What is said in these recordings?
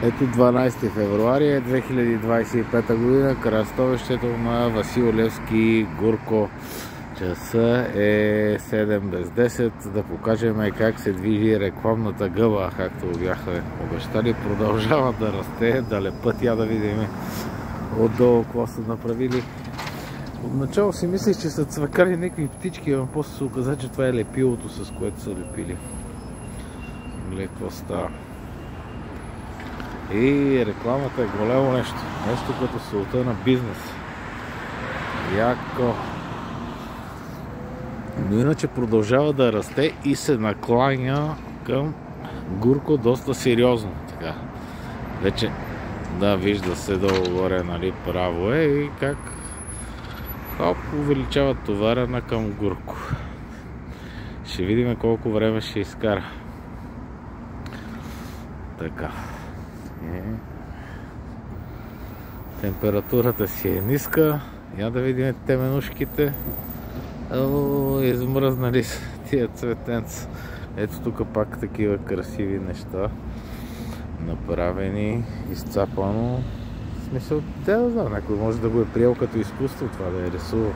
Ето 12 февруари 2025 година, кръстовището на Васил Левски Гурко. Часа е 7 без 10, за да покажем как се движи рекламната гъба, както бяха обещали. Продължава да расте, да лепат, я да видим отдолу какво са направили. Отначало си мислих, че са цвакали някакви птички, но после се оказа, че това е лепилото, с което са лепили. Гледай какво става. И рекламата е голямо нещо. Нещо като солта на бизнес. Яко. Но иначе продължава да расте и се накланя към Гурко доста сериозно. Така. Вече да, вижда се долу горе, нали, право е и как хоп, увеличава товара на към Гурко. Ще видим колко време ще изкара. Така. Температурата си е ниска. Я да видим теменушките. Измръзнали са тия цветенца. Ето тук пак такива красиви неща. Направени, изцапано. В смисъл, да знам, някой може да го е приел като изкуство това, да е рисувал.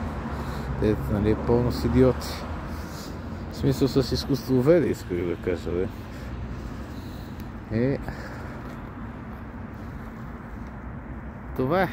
Те, нали, пълно с идиоти. В смисъл с изкуствоведи, исках да кажа, бе. Това е.